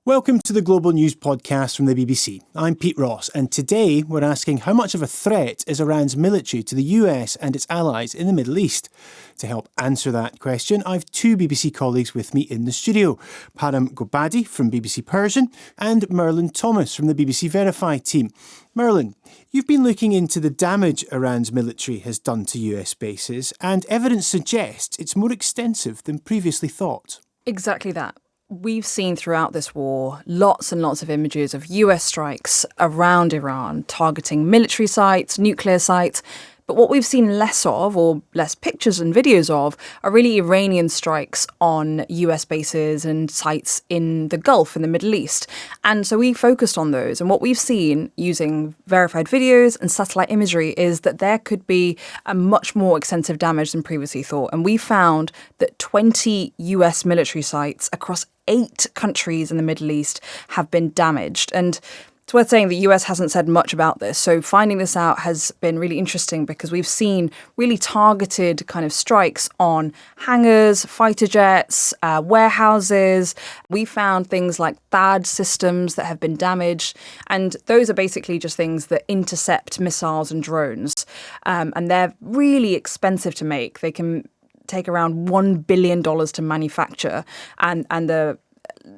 Welcome to the Global News Podcast from the BBC. I'm Pete Ross, and today we're asking how much of a threat is Iran's military to the US and its allies in the Middle East? To help answer that question, I've two BBC colleagues with me in the studio. Parham Ghobadi from BBC Persian and Merlyn Thomas from the BBC Verify team. Merlyn, you've been looking into the damage Iran's military has done to US bases, and evidence suggests it's more extensive than previously thought. Exactly that. We've seen throughout this war lots and lots of images of US strikes around Iran targeting military sites, nuclear sites. But what we've seen less of, or less pictures and videos of, are really Iranian strikes on US bases and sites in the Gulf, in the Middle East. And so we focused on those. And what we've seen using verified videos and satellite imagery is that there could be a much more extensive damage than previously thought. And we found that 20 US military sites across 8 countries in the Middle East have been damaged. And it's worth saying the US hasn't said much about this. So finding this out has been really interesting because we've seen really targeted kind of strikes on hangars, fighter jets, warehouses. We found things like THAAD systems that have been damaged. And those are basically just things that intercept missiles and drones. And they're really expensive to make. They can take around $1 billion to manufacture. And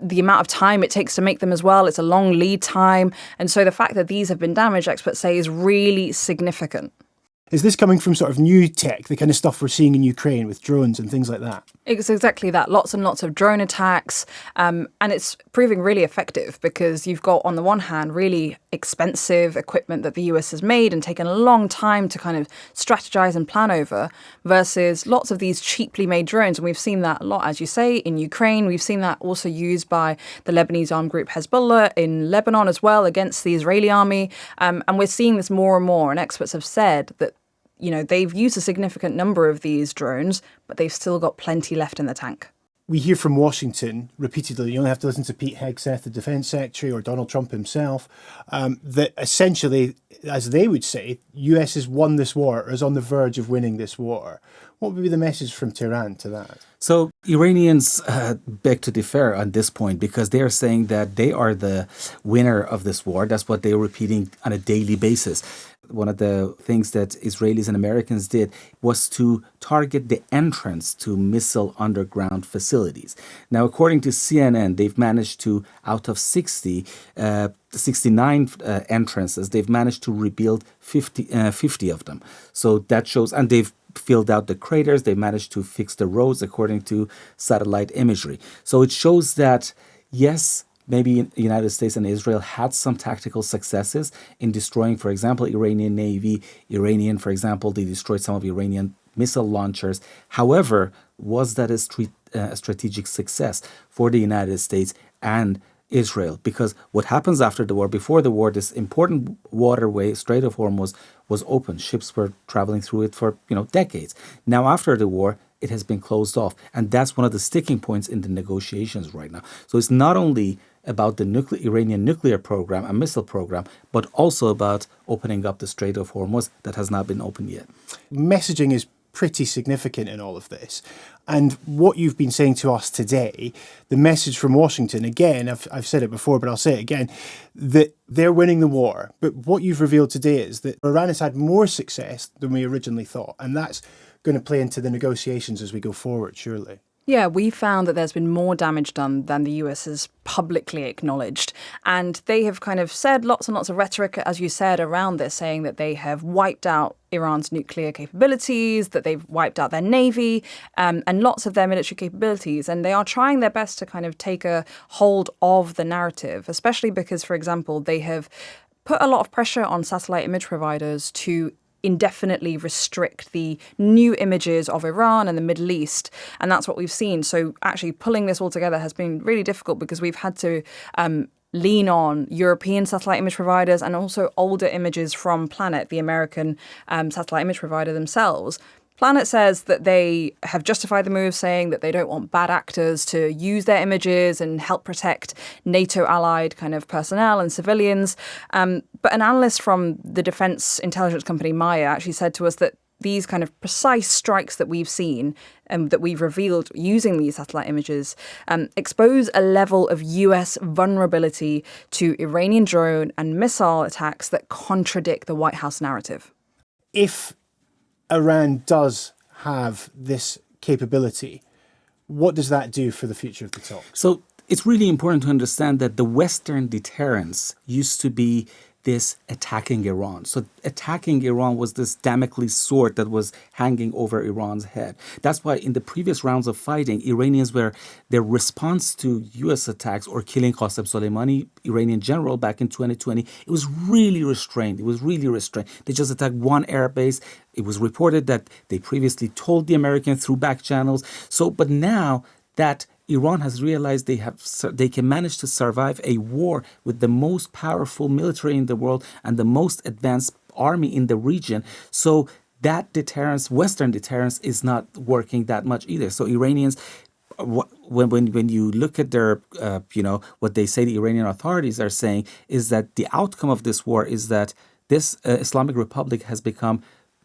the amount of time it takes to make them as well, it's a long lead time. And so the fact that these have been damaged, experts say, is really significant. Is this coming from sort of new tech, the kind of stuff we're seeing in Ukraine with drones and things like that? It's exactly that. Lots and lots of drone attacks. And it's proving really effective because you've got, on the one hand, really expensive equipment that the US has made and taken a long time to kind of strategize and plan over versus lots of these cheaply made drones. And we've seen that a lot, as you say, in Ukraine. We've seen that also used by the Lebanese armed group Hezbollah in Lebanon as well against the Israeli army. And we're seeing this more and more. And experts have said that they've used a significant number of these drones, but they've still got plenty left in the tank. We hear from Washington repeatedly, you only have to listen to Pete Hegseth, the defence secretary, or Donald Trump himself, that essentially, as they would say, US has won this war or is on the verge of winning this war. What would be the message from Tehran to that? So Iranians beg to differ on this point because they are saying that they are the winner of this war. That's what they're repeating on a daily basis. One of the things that Israelis and Americans did was to target the entrance to missile underground facilities. Now, according to CNN, they've managed to, out of 69 entrances, they've managed to rebuild 50 of them. So that shows, and they've filled out the craters, they managed to fix the roads according to satellite imagery. So it shows that, yes, maybe the United States and Israel had some tactical successes in destroying, for example, Iranian Navy. For example, they destroyed some of Iranian missile launchers. However, was that a strategic success for the United States and Israel? Because what happens after the war, before the war, this important waterway, Strait of Hormuz, was open. Ships were traveling through it for decades. Now, after the war, it has been closed off. And that's one of the sticking points in the negotiations right now. So it's not only about the Iranian nuclear program and missile program, but also about opening up the Strait of Hormuz that has not been opened yet. Messaging is pretty significant in all of this. And what you've been saying to us today, the message from Washington, again, I've said it before, but I'll say it again, that they're winning the war. But what you've revealed today is that Iran has had more success than we originally thought. And that's going to play into the negotiations as we go forward, surely. Yeah, we found that there's been more damage done than the US has publicly acknowledged. And they have kind of said lots and lots of rhetoric, as you said, around this, saying that they have wiped out Iran's nuclear capabilities, that they've wiped out their navy, and lots of their military capabilities. And they are trying their best to kind of take a hold of the narrative, especially because, for example, they have put a lot of pressure on satellite image providers to indefinitely restrict the new images of Iran and the Middle East. And that's what we've seen. So actually pulling this all together has been really difficult because we've had to lean on European satellite image providers and also older images from Planet, the American satellite image provider themselves. Planet says that they have justified the move, saying that they don't want bad actors to use their images and help protect NATO-allied kind of personnel and civilians. But an analyst from the defense intelligence company Maya actually said to us that these kind of precise strikes that we've seen and that we've revealed using these satellite images expose a level of US vulnerability to Iranian drone and missile attacks that contradict the White House narrative. If Iran does have this capability, what does that do for the future of the talks? So it's really important to understand that the Western deterrence used to be this attacking Iran. So attacking Iran was this Damocles sword that was hanging over Iran's head. That's why in the previous rounds of fighting, their response to U.S. attacks or killing Qasem Soleimani, Iranian general, back in 2020, it was really restrained. They just attacked one air base. It was reported that they previously told the Americans through back channels. But now that Iran has realized they can manage to survive a war with the most powerful military in the world and the most advanced army in the region. So that deterrence, Western deterrence, is not working that much either. So Iranians, when you look at their, what they say the Iranian authorities are saying is that the outcome of this war is that this Islamic Republic has become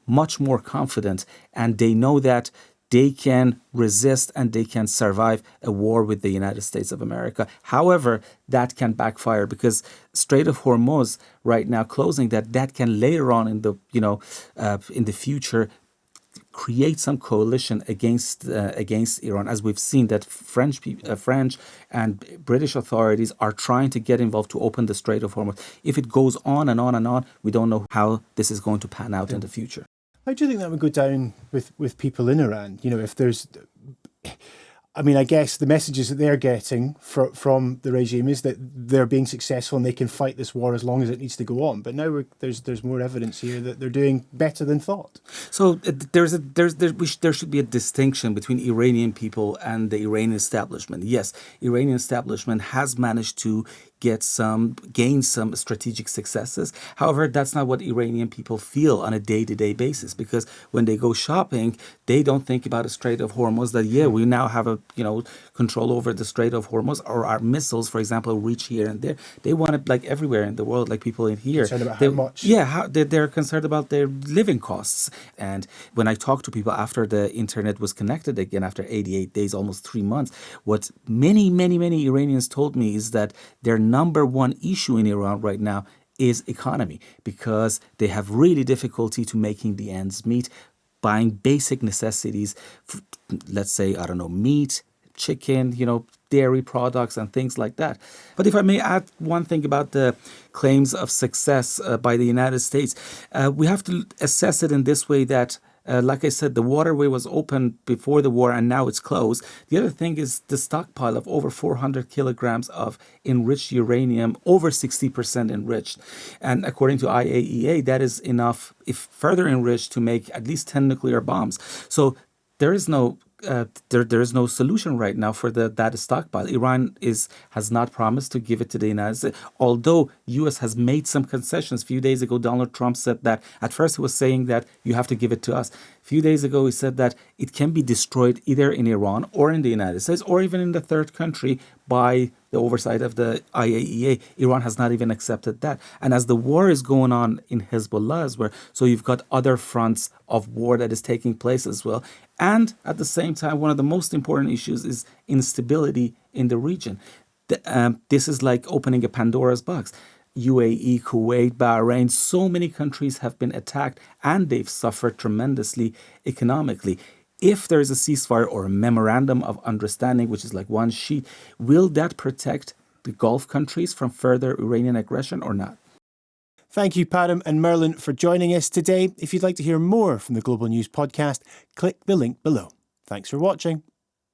much more confident, and they know that they can resist and they can survive a war with the United States of America. However, that can backfire because Strait of Hormuz right now closing, that can later on in the future create some coalition against Iran, as we've seen that French and British authorities are trying to get involved to open the Strait of Hormuz. If it goes on and on and on, we don't know how this is going to pan out in the future. How do you think that would go down with people in Iran? If there's... I guess the messages that they're getting from the regime is that they're being successful and they can fight this war as long as it needs to go on. But now there's more evidence here that they're doing better than thought. So there should be a distinction between Iranian people and the Iranian establishment. Yes, Iranian establishment has managed to gain some strategic successes. However, that's not what Iranian people feel on a day-to-day basis, because when they go shopping, they don't think about a Strait of Hormuz that, we now have control over the Strait of Hormuz, or our missiles, for example, reach here and there. They want it like everywhere in the world, like people in here. Concerned about how much? Yeah, they're concerned about their living costs. And when I talk to people after the internet was connected again, after 88 days, almost 3 months, what many Iranians told me is that their number one issue in Iran right now is economy, because they have really difficulty to making the ends meet, buying basic necessities, let's say, meat, chicken, dairy products and things like that. But if I may add one thing about the claims of success by the United States, we have to assess it in this way that like I said, the waterway was open before the war and now it's closed. The other thing is the stockpile of over 400 kilograms of enriched uranium, over 60% enriched. And according to IAEA, that is enough, if further enriched, to make at least 10 nuclear bombs. So there is no solution right now for that stockpile. Iran has not promised to give it to the United States, although U.S. has made some concessions. A few days ago, Donald Trump said that at first he was saying that you have to give it to us. A few days ago, he said that it can be destroyed either in Iran or in the United States or even in the third country by the oversight of the IAEA. Iran has not even accepted that. And as the war is going on in Hezbollah as well, so you've got other fronts of war that is taking place as well. And at the same time, one of the most important issues is instability in the region. This is like opening a Pandora's box. UAE, Kuwait, Bahrain, so many countries have been attacked and they've suffered tremendously economically. If there is a ceasefire or a memorandum of understanding, which is like one sheet, will that protect the Gulf countries from further Iranian aggression or not? Thank you, Parham and Merlyn, for joining us today. If you'd like to hear more from the Global News Podcast, click the link below. Thanks for watching.